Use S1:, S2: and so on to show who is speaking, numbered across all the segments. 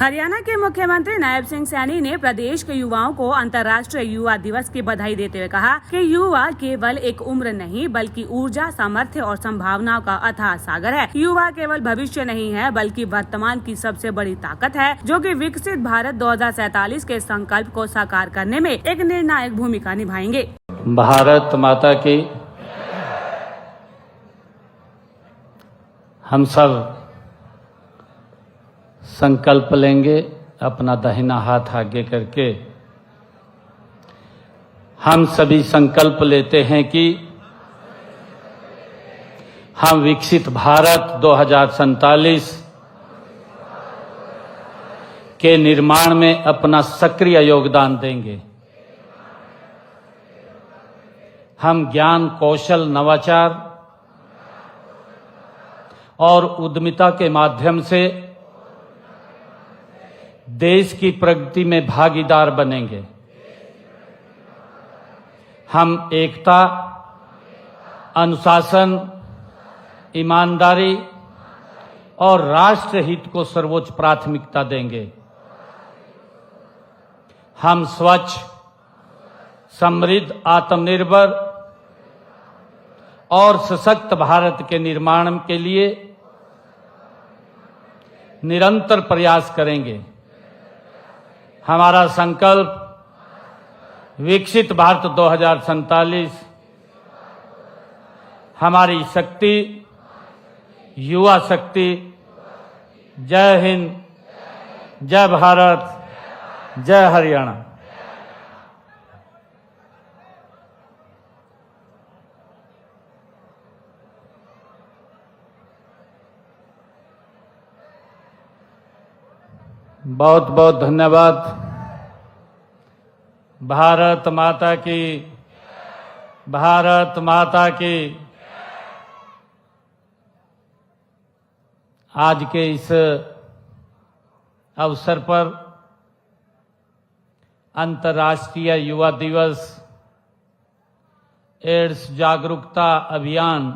S1: हरियाणा के मुख्यमंत्री नायब सिंह सैनी ने प्रदेश के युवाओं को अंतर्राष्ट्रीय युवा दिवस की बधाई देते हुए कहा कि युवा केवल एक उम्र नहीं बल्कि ऊर्जा, सामर्थ्य और संभावनाओं का अथाह सागर है। युवा केवल भविष्य नहीं है बल्कि वर्तमान की सबसे बड़ी ताकत है, जो कि विकसित भारत 2047 के संकल्प को साकार करने में एक निर्णायक भूमिका निभाएंगे।
S2: भारत माता की। हम सब संकल्प लेंगे, अपना दाहिना हाथ आगे करके हम सभी संकल्प लेते हैं कि हम विकसित भारत 2047 के निर्माण में अपना सक्रिय योगदान देंगे। हम ज्ञान, कौशल, नवाचार और उद्यमिता के माध्यम से देश की प्रगति में भागीदार बनेंगे। हम एकता, अनुशासन, ईमानदारी और राष्ट्र हित को सर्वोच्च प्राथमिकता देंगे। हम स्वच्छ, समृद्ध, आत्मनिर्भर और सशक्त भारत के निर्माण के लिए निरंतर प्रयास करेंगे। हमारा संकल्प विकसित भारत 2047, हमारी शक्ति, युवा शक्ति। जय हिंद, जय भारत, जय हरियाणा। बहुत बहुत धन्यवाद। भारत माता की, भारत माता की। आज के इस अवसर पर अंतर्राष्ट्रीय युवा दिवस, एड्स जागरूकता अभियान,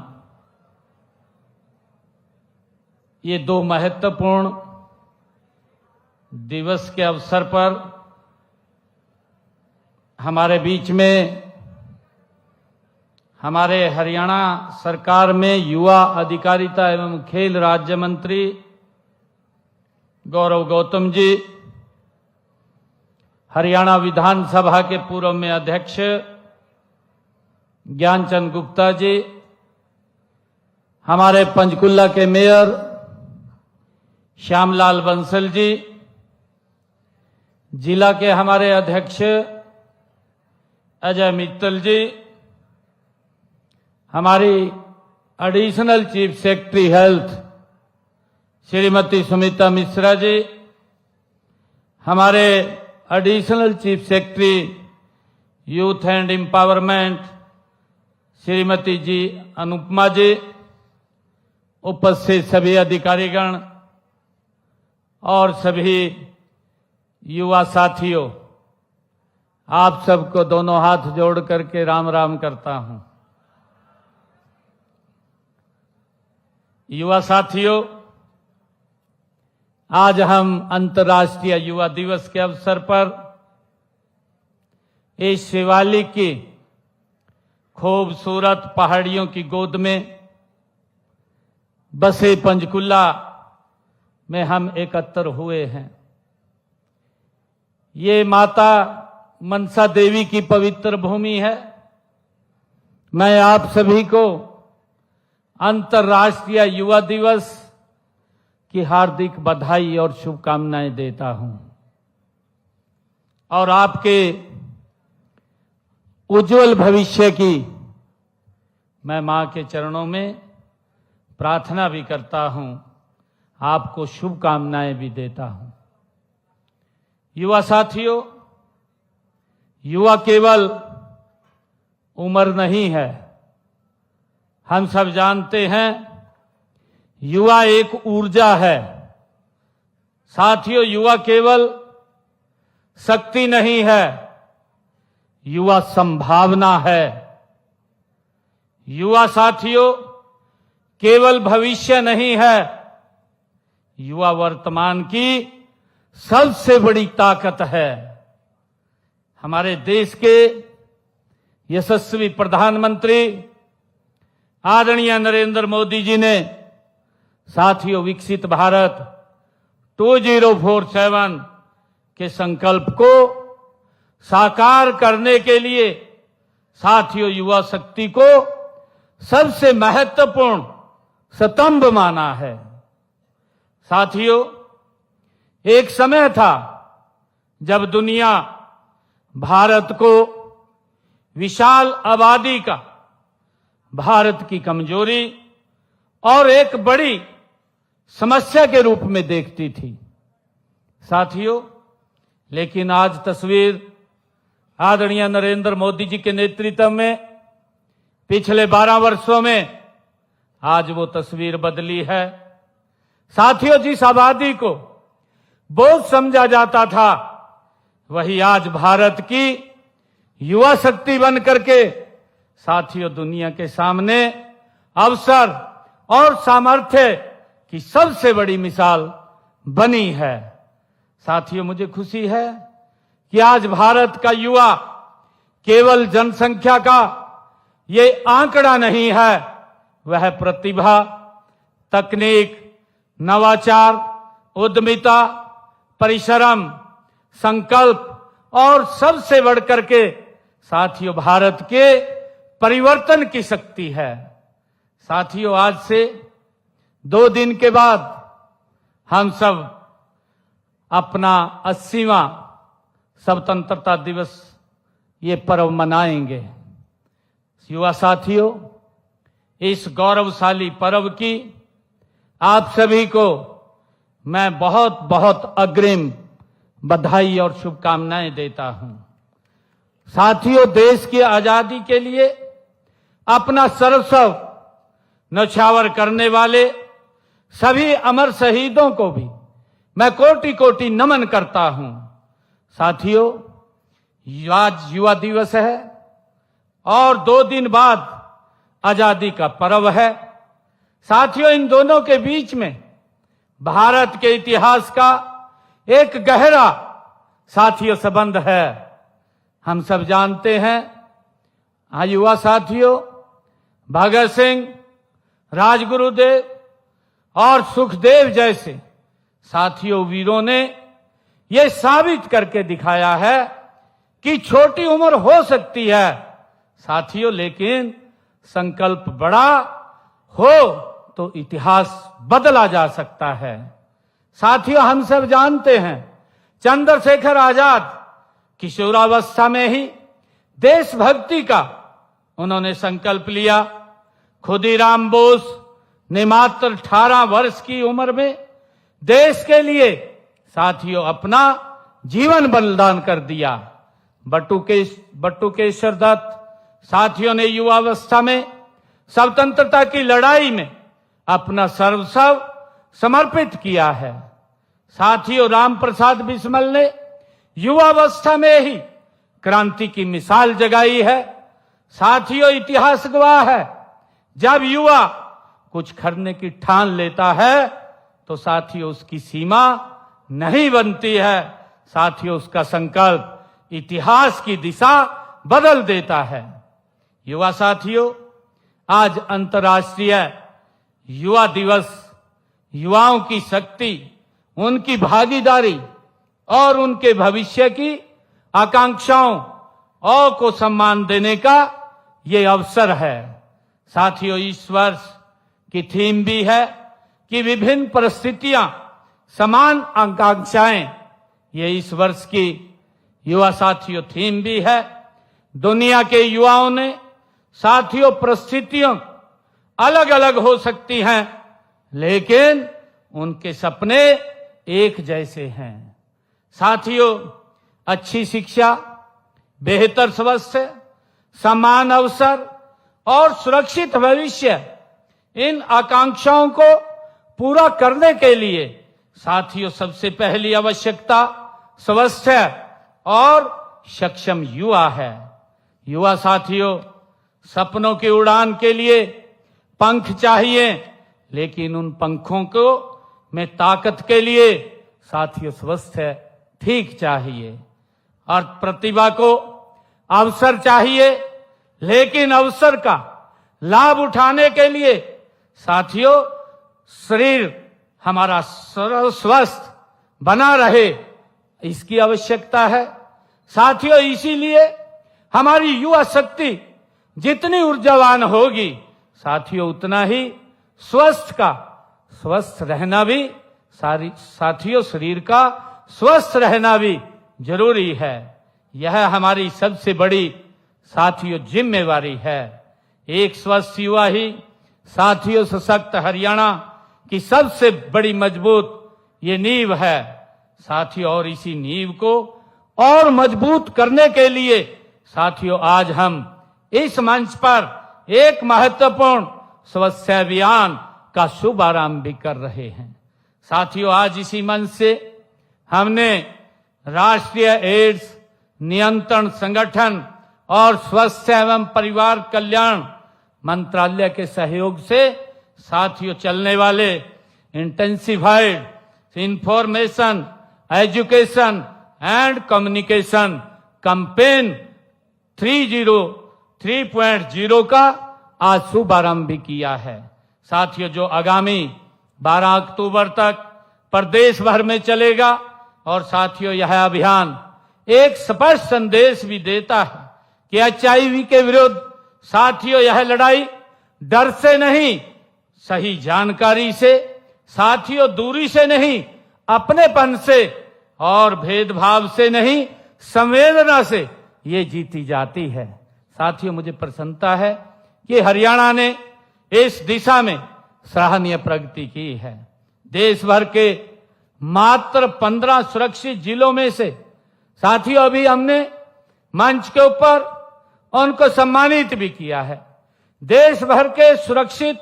S2: ये दो महत्वपूर्ण दिवस के अवसर पर हमारे बीच में हमारे हरियाणा सरकार में युवा अधिकारिता एवं खेल राज्य मंत्री गौरव गौतम जी, हरियाणा विधानसभा के पूर्व में अध्यक्ष ज्ञानचंद गुप्ता जी, हमारे पंचकुला के मेयर श्यामलाल बंसल जी, जिला के हमारे अध्यक्ष अजय मित्तल जी, हमारी additional chief secretary health Shrimati Sumita Mishra ji, हमारे additional chief secretary youth and empowerment Shrimati ji Anupama ji, उपस्थित सभी अधिकारीगण और सभी युवा साथियों, आप सबको दोनों हाथ जोड़ करके राम राम करता हूं। युवा साथियों, आज हम अंतर्राष्ट्रीय युवा दिवस के अवसर पर इस शिवालिक की खूबसूरत पहाड़ियों की गोद में बसे पंचकुला में हम एकत्र हुए हैं। ये माता मनसा देवी की पवित्र भूमि है। मैं आप सभी को अंतर्राष्ट्रीय युवा दिवस की हार्दिक बधाई और शुभकामनाएं देता हूं और आपके उज्जवल भविष्य की मैं मां के चरणों में प्रार्थना भी करता हूं, आपको शुभकामनाएं भी देता हूं। युवा साथियों, युवा केवल उम्र नहीं है। हम सब जानते हैं युवा एक ऊर्जा है। साथियों, युवा केवल शक्ति नहीं है, युवा संभावना है। युवा साथियों केवल भविष्य नहीं है, युवा वर्तमान की सबसे बड़ी ताकत है। हमारे देश के यशस्वी प्रधानमंत्री आदरणीय नरेंद्र मोदी जी ने साथियों विकसित भारत 2047 के संकल्प को साकार करने के लिए साथियों युवा शक्ति को सबसे महत्वपूर्ण स्तंभ माना है। साथियों, एक समय था जब दुनिया भारत को विशाल आबादी का, भारत की कमजोरी और एक बड़ी समस्या के रूप में देखती थी। साथियों, लेकिन आज तस्वीर आदरणीय नरेंद्र मोदी जी के नेतृत्व में पिछले 12 वर्षों में आज वो तस्वीर बदली है। साथियों, जिस आबादी को बोझ समझा जाता था, वही आज भारत की युवा शक्ति बन करके साथियों दुनिया के सामने अवसर और सामर्थ्य की सबसे बड़ी मिसाल बनी है। साथियों, मुझे खुशी है कि आज भारत का युवा केवल जनसंख्या का ये आंकड़ा नहीं है, वह प्रतिभा, तकनीक, नवाचार, उद्यमिता, परिश्रम, संकल्प और सबसे बढ़कर के साथियों भारत के परिवर्तन की शक्ति है। साथियों, आज से 2 दिन के बाद हम सब अपना 80वां स्वतंत्रता दिवस ये पर्व मनाएंगे। युवा साथियों, इस गौरवशाली पर्व की आप सभी को मैं बहुत बहुत अग्रिम बधाई और शुभकामनाएं देता हूं। साथियों, देश की आजादी के लिए अपना सर्वस्व न्यौछावर करने वाले सभी अमर शहीदों को भी मैं कोटि कोटि नमन करता हूं। साथियों, आज युवा दिवस है और 2 दिन बाद आजादी का पर्व है। साथियों, इन दोनों के बीच में भारत के इतिहास का एक गहरा साथियों संबंध है। हम सब जानते हैं युवा साथियों, भगत सिंह, राजगुरुदेव और सुखदेव जैसे साथियों वीरों ने यह साबित करके दिखाया है कि छोटी उम्र हो सकती है साथियों, लेकिन संकल्प बड़ा हो तो इतिहास बदला जा सकता है। साथियों, हम सब जानते हैं चंद्रशेखर आजाद किशोरावस्था में ही देशभक्ति का उन्होंने संकल्प लिया। खुदीराम बोस ने मात्र 18 वर्ष की उम्र में देश के लिए साथियों अपना जीवन बलिदान कर दिया। बटुकेश्वर दत्त साथियों ने युवावस्था में स्वतंत्रता की लड़ाई में अपना सर्वस्व समर्पित किया है। साथियों, राम प्रसाद बिस्मिल ने युवावस्था में ही क्रांति की मिसाल जगाई है। साथियों, इतिहास गवाह है, जब युवा कुछ करने की ठान लेता है तो साथियों उसकी सीमा नहीं बनती है। साथियों, उसका संकल्प इतिहास की दिशा बदल देता है। युवा साथियों, आज अंतर्राष्ट्रीय युवा दिवस युवाओं की शक्ति, उनकी भागीदारी और उनके भविष्य की आकांक्षाओं और को सम्मान देने का ये अवसर है। साथियों, इस वर्ष की थीम भी है कि विभिन्न परिस्थितियां समान आकांक्षाएं, ये इस वर्ष की युवा साथियों थीम भी है। दुनिया के युवाओं ने साथियों परिस्थितियों अलग अलग हो सकती हैं, लेकिन उनके सपने एक जैसे हैं। साथियों, अच्छी शिक्षा, बेहतर स्वास्थ्य, समान अवसर और सुरक्षित भविष्य, इन आकांक्षाओं को पूरा करने के लिए साथियों सबसे पहली आवश्यकता स्वस्थ और सक्षम युवा है। युवा साथियों, सपनों की उड़ान के लिए पंख चाहिए, लेकिन उन पंखों को में ताकत के लिए साथियों स्वास्थ्य ठीक चाहिए और प्रतिभा को अवसर चाहिए, लेकिन अवसर का लाभ उठाने के लिए साथियों शरीर हमारा स्वस्थ बना रहे, इसकी आवश्यकता है। साथियों इसीलिए हमारी युवा शक्ति जितनी ऊर्जावान होगी साथियों उतना ही स्वस्थ रहना भी साथियों शरीर का स्वस्थ रहना भी जरूरी है। यह हमारी सबसे बड़ी साथियों जिम्मेवारी है। एक स्वस्थ युवा ही साथियों सशक्त हरियाणा की सबसे बड़ी मजबूत ये नींव है साथियों, और इसी नींव को और मजबूत करने के लिए साथियों आज हम इस मंच पर एक महत्वपूर्ण स्वच्छ अभियान का शुभारंभ भी कर रहे हैं। साथियों आज इसी मंच से हमने राष्ट्रीय एड्स नियंत्रण संगठन और स्वास्थ्य एवं परिवार कल्याण मंत्रालय के सहयोग से साथियों चलने वाले intensified information education and communication campaign 3.0 का आज शुभारंभ भी किया है। साथियों जो आगामी 12 अक्टूबर तक प्रदेश भर में चलेगा और साथियों यह अभियान एक स्पष्ट संदेश भी देता है कि HIV के विरुद्ध साथियों यह लड़ाई डर से नहीं, सही जानकारी से, साथियों दूरी से नहीं, अपनेपन से और भेदभाव से नहीं, संवेदना से ये जीती जाती है। साथियों मुझे प्रसन्नता है कि हरियाणा ने इस दिशा में सराहनीय प्रगति की है। देश भर के मात्र 15 सुरक्षित जिलों में से साथियों अभी हमने मंच के ऊपर उनको सम्मानित भी किया है। देश भर के सुरक्षित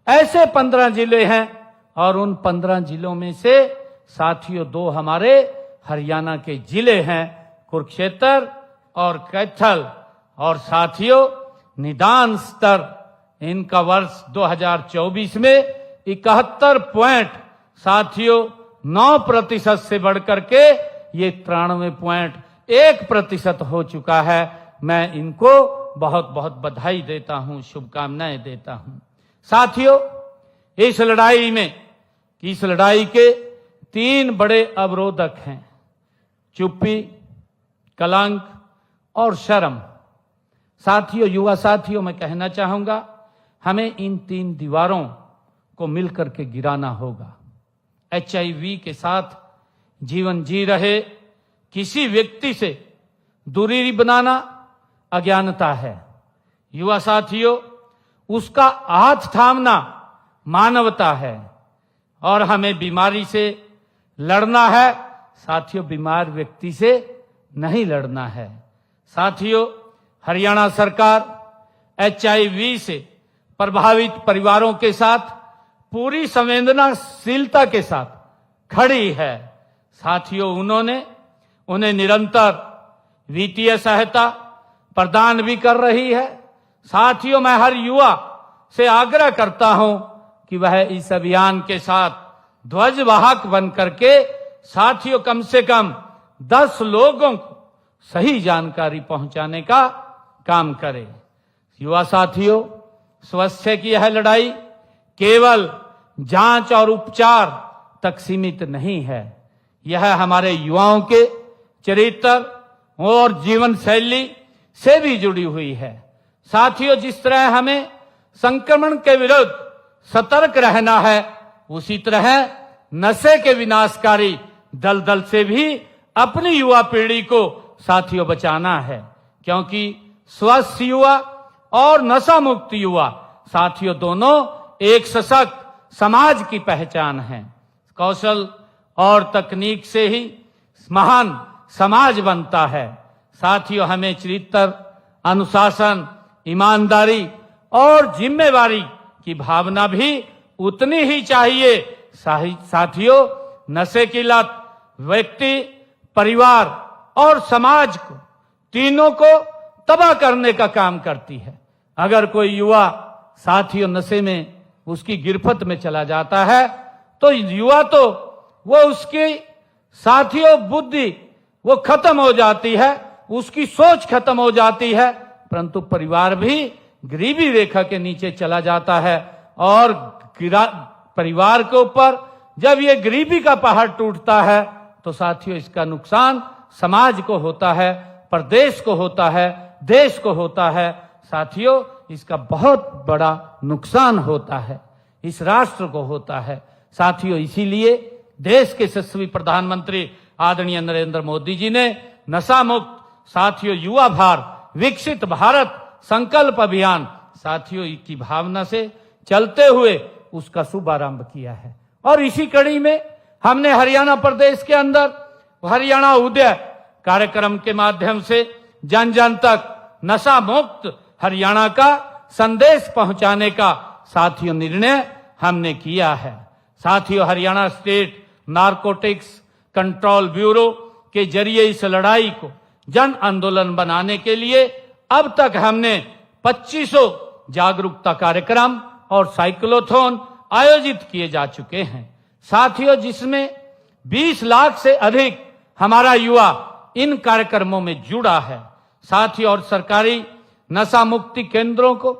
S2: ऐसे 15 जिले हैं और उन 15 जिलों में से साथियों 2 हमारे हरियाणा के जिले हैं, कुरुक्षेत्र और कैथल। और साथियों निदान स्तर इनका वर्ष 2024 में 71 पॉइंट साथियों 9% से बढ़कर के ये 93.1% हो चुका है। मैं इनको बहुत बहुत बधाई देता हूं, शुभकामनाएं देता हूं। साथियों इस लड़ाई के 3 बड़े अवरोधक हैं, चुप्पी, कलंक और शर्म। साथियों युवा साथियों मैं कहना चाहूंगा हमें इन 3 दीवारों को मिलकर के गिराना होगा। HIV के साथ जीवन जी रहे किसी व्यक्ति से दूरी बनाना अज्ञानता है। युवा साथियों उसका हाथ थामना मानवता है और हमें बीमारी से लड़ना है साथियों, बीमार व्यक्ति से नहीं लड़ना है। साथियों हरियाणा सरकार HIV से प्रभावित परिवारों के साथ पूरी संवेदनशीलता के साथ खड़ी है। साथियों उन्हें निरंतर वित्तीय सहायता प्रदान भी कर रही है। साथियों मैं हर युवा से आग्रह करता हूं कि वह इस अभियान के साथ ध्वजवाहक बन करके साथियों कम से कम 10 लोगों को सही जानकारी पहुंचाने का काम करे। युवा साथियों स्वास्थ्य की यह लड़ाई केवल जांच और उपचार तक सीमित नहीं है, यह हमारे युवाओं के चरित्र और जीवन शैली से भी जुड़ी हुई है। साथियों जिस तरह हमें संक्रमण के विरुद्ध सतर्क रहना है, उसी तरह नशे के विनाशकारी दलदल से भी अपनी युवा पीढ़ी को साथियों बचाना है, क्योंकि स्वस्थ युवा और नशा मुक्त युवा साथियों दोनों एक सशक्त समाज की पहचान है। कौशल और तकनीक से ही महान समाज बनता है। साथियों हमें चरित्र, अनुशासन, ईमानदारी और जिम्मेवारी की भावना भी उतनी ही चाहिए। साथियों नशे की लत व्यक्ति, परिवार और समाज को तीनों को तबाह करने का काम करती है। अगर कोई युवा साथियों नशे में उसकी गिरफ्त में चला जाता है तो युवा तो वो उसकी साथियों बुद्धि वो खत्म हो जाती है, उसकी सोच खत्म हो जाती है, परंतु परिवार भी गरीबी रेखा के नीचे चला जाता है। और परिवार के ऊपर जब ये गरीबी का पहाड़ टूटता है तो साथियों इसका नुकसान समाज को होता है, प्रदेश को होता है, देश को होता है। साथियों इसका बहुत बड़ा नुकसान होता है, इस राष्ट्र को होता है। साथियों इसीलिए देश के यशस्वी प्रधानमंत्री आदरणीय नरेंद्र मोदी जी ने नशा मुक्त साथियों युवा भारत विकसित भारत संकल्प अभियान साथियों की भावना से चलते हुए उसका शुभारंभ किया है। और इसी कड़ी में हमने हरियाणा प्रदेश के अंदर हरियाणा उदय कार्यक्रम के माध्यम से जन जन तक नशा मुक्त हरियाणा का संदेश पहुंचाने का साथियों निर्णय हमने किया है। साथियों Haryana state narcotics control bureau के जरिए इस लड़ाई को जन आंदोलन बनाने के लिए अब तक हमने 2500 जागरूकता कार्यक्रम और साइक्लोथॉन आयोजित किए जा चुके हैं। साथियों जिसमें 20 लाख से अधिक हमारा युवा इन कार्यक्रमों में जुड़ा है। साथियों और सरकारी नशा मुक्ति केंद्रों को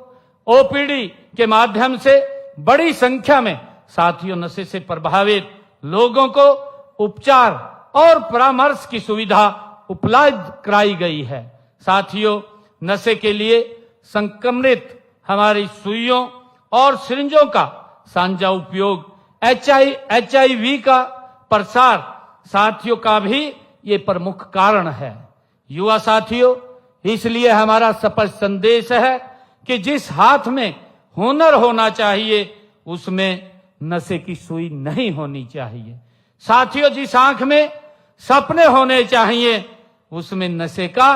S2: ओपीडी के माध्यम से बड़ी संख्या में साथियों नशे से प्रभावित लोगों को उपचार और परामर्श की सुविधा उपलब्ध कराई गई है। साथियों नशे के लिए संक्रमित हमारी सुइयों और सिरिंजों का साझा उपयोग HIV का प्रसार साथियों का भी ये प्रमुख कारण है। युवा साथियों इसलिए हमारा स्पष्ट संदेश है कि जिस हाथ में हुनर होना चाहिए उसमें नशे की सुई नहीं होनी चाहिए। साथियों जिस आंख में सपने होने चाहिए उसमें नशे का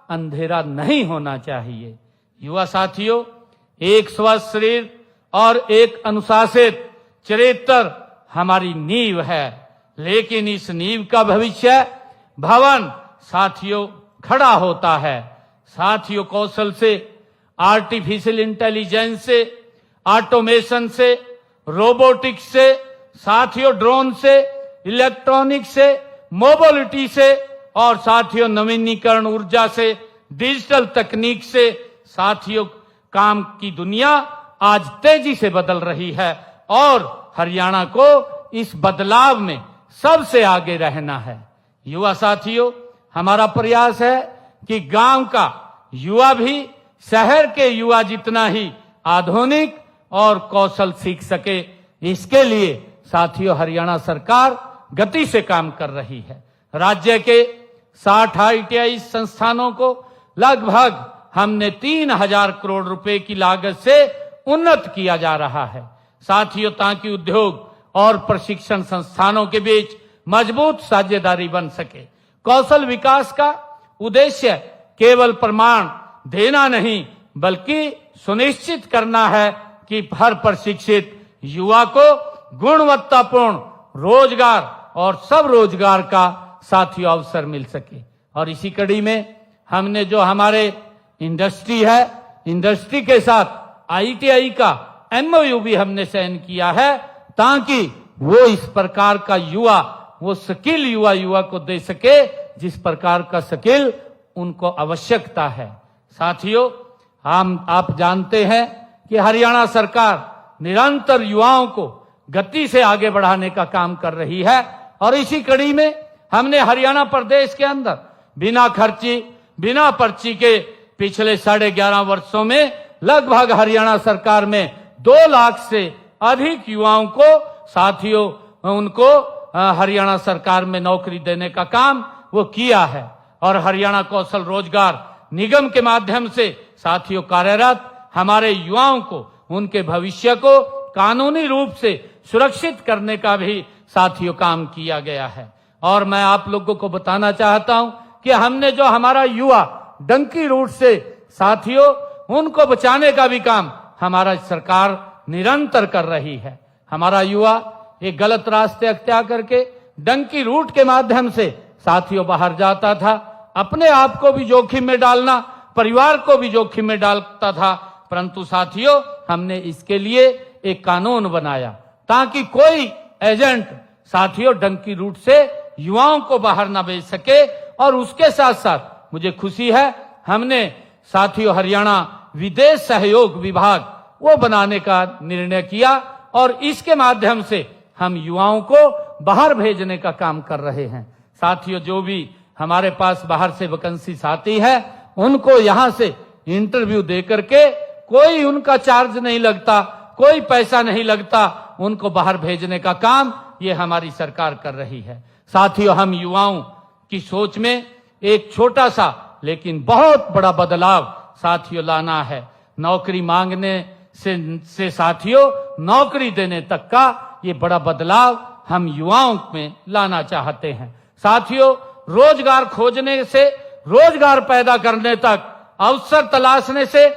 S2: अंधेरा नहीं होना चाहिए। युवा साथियों एक स्वस्थ शरीर और एक अनुशासित चरित्र हमारी नींव है, लेकिन इस नींव का भविष्य भवन साथियों खड़ा होता है। साथियों कौशल से, आर्टिफिशियल इंटेलिजेंस से, ऑटोमेशन से, रोबोटिक्स से, साथियों ड्रोन से, इलेक्ट्रॉनिक से, मोबिलिटी से और साथियों नवीनीकरण ऊर्जा से, डिजिटल तकनीक से साथियों काम की दुनिया आज तेजी से बदल रही है और हरियाणा को इस बदलाव में सबसे आगे रहना है। युवा साथियों हमारा प्रयास है कि गांव का युवा भी शहर के युवा जितना ही आधुनिक और कौशल सीख सके। इसके लिए साथियों हरियाणा सरकार गति से काम कर रही है। राज्य के 60 ITI संस्थानों को लगभग हमने 3000 करोड़ रुपए की लागत से उन्नत किया जा रहा है। साथियों ताकि उद्योग और प्रशिक्षण संस्थानों के बीच मजबूत साझेदारी बन सके। कौशल विकास का उद्देश्य केवल प्रमाण देना नहीं बल्कि सुनिश्चित करना है कि हर प्रशिक्षित युवा को गुणवत्तापूर्ण रोजगार और सब रोजगार का साथियों अवसर मिल सके। और इसी कड़ी में हमने जो हमारे इंडस्ट्री है, इंडस्ट्री के साथ ITI का MOU भी हमने साइन किया है ताकि वो इस प्रकार का युवा वो स्किल युवा को दे सके जिस प्रकार का स्किल उनको आवश्यकता है। साथियों आप जानते हैं कि हरियाणा सरकार निरंतर युवाओं को गति से आगे बढ़ाने का काम कर रही है और इसी कड़ी में हमने हरियाणा प्रदेश के अंदर बिना खर्ची बिना पर्ची के पिछले 11.5 वर्षों में लगभग हरियाणा सरकार में 2 लाख से अधिक युवाओं को साथियों उनको हरियाणा सरकार में नौकरी देने का काम वो किया है। और हरियाणा कौशल रोजगार निगम के माध्यम से साथियों कार्यरत हमारे युवाओं को उनके भविष्य को कानूनी रूप से सुरक्षित करने का भी साथियों काम किया गया है। और मैं आप लोगों को बताना चाहता हूं कि हमने जो हमारा युवा डंकी रूट से साथियों उनको बचाने का भी काम हमारा सरकार निरंतर कर रही है। हमारा युवा एक गलत रास्ते अख्तियार करके डंकी रूट के माध्यम से साथियों बाहर जाता था, अपने आप को भी जोखिम में डालना, परिवार को भी जोखिम में डालता था। परंतु साथियों हमने इसके लिए एक कानून बनाया ताकि कोई एजेंट साथियों डंकी रूट से युवाओं को बाहर ना भेज सके। और उसके साथ साथ मुझे खुशी है, हमने साथियों हरियाणा विदेश सहयोग विभाग वो बनाने का निर्णय किया और इसके माध्यम से हम युवाओं को बाहर भेजने का काम कर रहे हैं। साथियों, जो भी हमारे पास बाहर से वैकेंसीज आती है उनको यहां से इंटरव्यू दे करके, कोई उनका चार्ज नहीं लगता, कोई पैसा नहीं लगता, उनको बाहर भेजने का काम ये हमारी सरकार कर रही है। साथियों, हम युवाओं की सोच में एक छोटा सा लेकिन बहुत बड़ा बदलाव साथियों लाना है। नौकरी मांगने से साथियों नौकरी देने तक का ये बड़ा बदलाव हम युवाओं में लाना चाहते हैं। साथियों, रोजगार खोजने से रोजगार पैदा करने तक, अवसर तलाशने से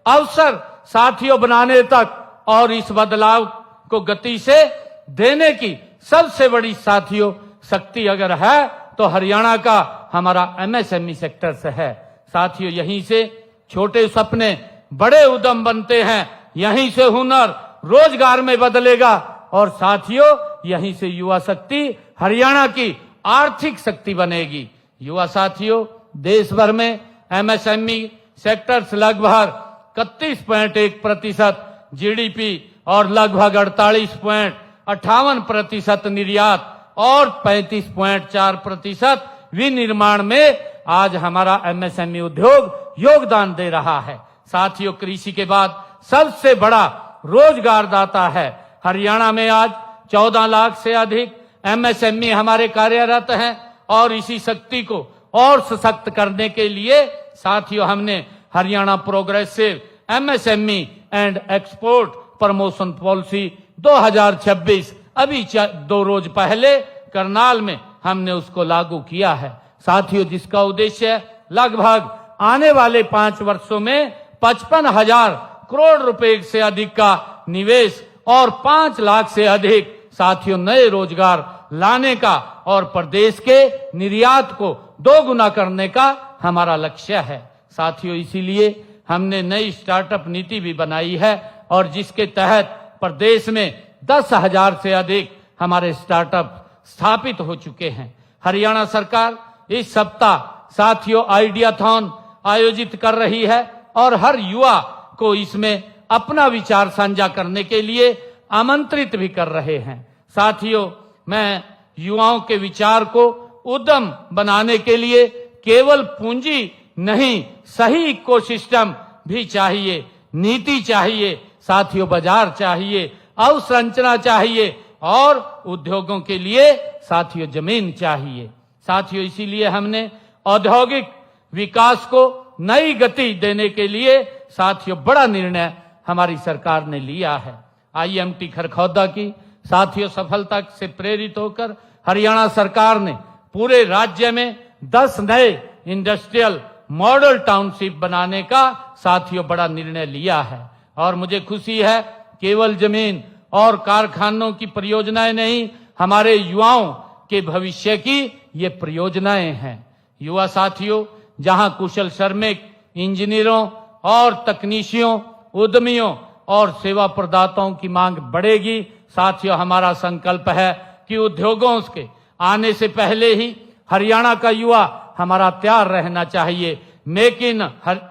S2: अवसर साथियों बनाने तक, और इस बदलाव को गति से देने की सबसे बड़ी साथियों शक्ति अगर है तो हरियाणा का हमारा एमएसएमई सेक्टर से है। साथियों, यहीं से छोटे सपने बड़े उद्यम बनते हैं, यहीं से हुनर रोजगार में बदलेगा और साथियों यहीं से युवा शक्ति हरियाणा की आर्थिक शक्ति बनेगी। युवा साथियों, देश भर में एमएसएमई सेक्टर्स लगभग 31.1% जीडीपी और लगभग 48.58% निर्यात और 35.4% विनिर्माण में आज हमारा एमएसएमई उद्योग योगदान दे रहा है। साथियों, कृषि के बाद सबसे बड़ा रोजगार दाता है। हरियाणा में आज 14 लाख से अधिक एमएसएमई हमारे कार्यरत हैं और इसी शक्ति को और सशक्त करने के लिए साथियों हमने Haryana progressive MSME and export promotion policy 2026 अभी 2 रोज पहले करनाल में हमने उसको लागू किया है। साथियों, जिसका उद्देश्य लगभग आने वाले 5 वर्षों में 55,000 करोड़ रुपए से अधिक का निवेश और 5 लाख से अधिक साथियों नए रोजगार लाने का और प्रदेश के निर्यात को 2 गुना करने का हमारा लक्ष्य है। साथियों, इसीलिए हमने नई स्टार्टअप नीति भी बनाई है और जिसके तहत प्रदेश में 10,000 से अधिक हमारे स्टार्टअप स्थापित हो चुके हैं। हरियाणा सरकार इस सप्ताह साथियों आइडियाथॉन आयोजित कर रही है और हर युवा को इसमें अपना विचार साझा करने के लिए आमंत्रित भी कर रहे हैं। साथियों, मैं युवाओं के विचार को उद्यम बनाने के लिए केवल पूंजी नहीं, सही इकोसिस्टम भी चाहिए, नीति चाहिए, साथियों बाजार चाहिए, अवसंरचना चाहिए और उद्योगों के लिए साथियों जमीन चाहिए। साथियों, इसीलिए हमने औद्योगिक विकास को नई गति देने के लिए साथियों बड़ा निर्णय हमारी सरकार ने लिया है। आईएमटी खरखौदा की साथियों सफलता से प्रेरित होकर हरियाणा सरकार ने पूरे राज्य में 10 नए इंडस्ट्रियल मॉडल टाउनशिप बनाने का साथियों बड़ा निर्णय लिया है। और मुझे खुशी है, केवल जमीन और कारखानों की परियोजनाएं नहीं, हमारे युवाओं के भविष्य की ये परियोजनाएं हैं। युवा साथियों, जहां कुशल श्रमिक, इंजीनियरों और तकनीशियों, उद्यमियों और सेवा प्रदाताओं की मांग बढ़ेगी, साथियों हमारा संकल्प है कि उद्योगों के आने से पहले ही हरियाणा का युवा हमारा तैयार रहना चाहिए। मेक इन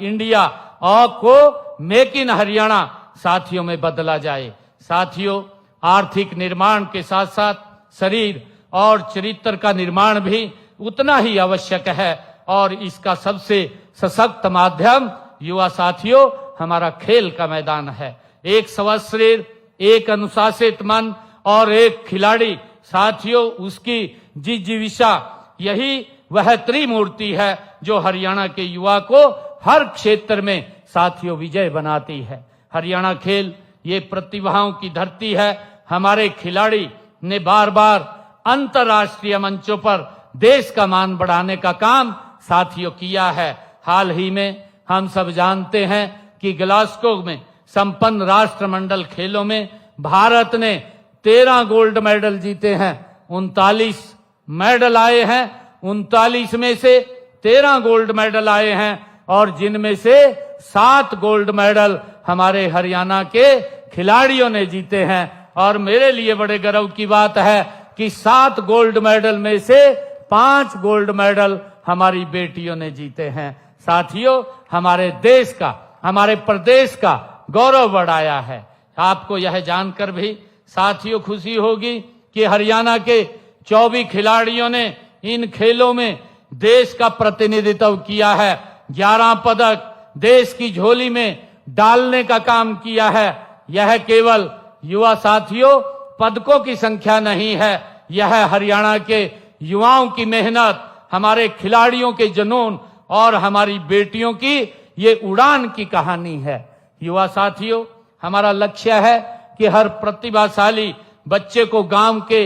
S2: इंडिया और को मेक इन हरियाणा साथियों में बदला जाए। साथियों, आर्थिक निर्माण के साथ साथ शरीर और चरित्र का निर्माण भी उतना ही आवश्यक है और इसका सबसे सशक्त माध्यम युवा साथियों हमारा खेल का मैदान है। एक स्वस्थ शरीर, एक अनुशासित मन और एक खिलाड़ी साथियों उसकी जिजीविषा, यही वह त्रिमूर्ति है जो हरियाणा के युवा को हर क्षेत्र में साथियों विजय बनाती है। हरियाणा खेल ये प्रतिभाओं की धरती है। हमारे खिलाड़ी ने बार बार अंतर्राष्ट्रीय मंचों पर देश का मान बढ़ाने का काम साथियों किया है। हाल ही में हम सब जानते हैं कि ग्लासगो में संपन्न राष्ट्रमंडल खेलों में भारत ने 13 गोल्ड मेडल जीते हैं, 39 मेडल आए हैं। 39 में से 13 गोल्ड मेडल आए हैं और जिनमें से 7 गोल्ड मेडल हमारे हरियाणा के खिलाड़ियों ने जीते हैं। और मेरे लिए बड़े गर्व की बात है कि 7 गोल्ड मेडल में से 5 गोल्ड मेडल हमारी बेटियों ने जीते हैं। साथियों, हमारे देश का, हमारे प्रदेश का गौरव बढ़ाया है। आपको यह जानकर भी साथियों खुशी होगी कि हरियाणा के 24 खिलाड़ियों ने इन खेलों में देश का प्रतिनिधित्व किया है। 11 पदक देश की झोली में डालने का काम किया है। यह केवल युवा साथियों पदकों की संख्या नहीं है, यह हरियाणा के युवाओं की मेहनत, हमारे खिलाड़ियों के जुनून और हमारी बेटियों की ये उड़ान की कहानी है। युवा साथियों, हमारा लक्ष्य है कि हर प्रतिभाशाली बच्चे को गांव के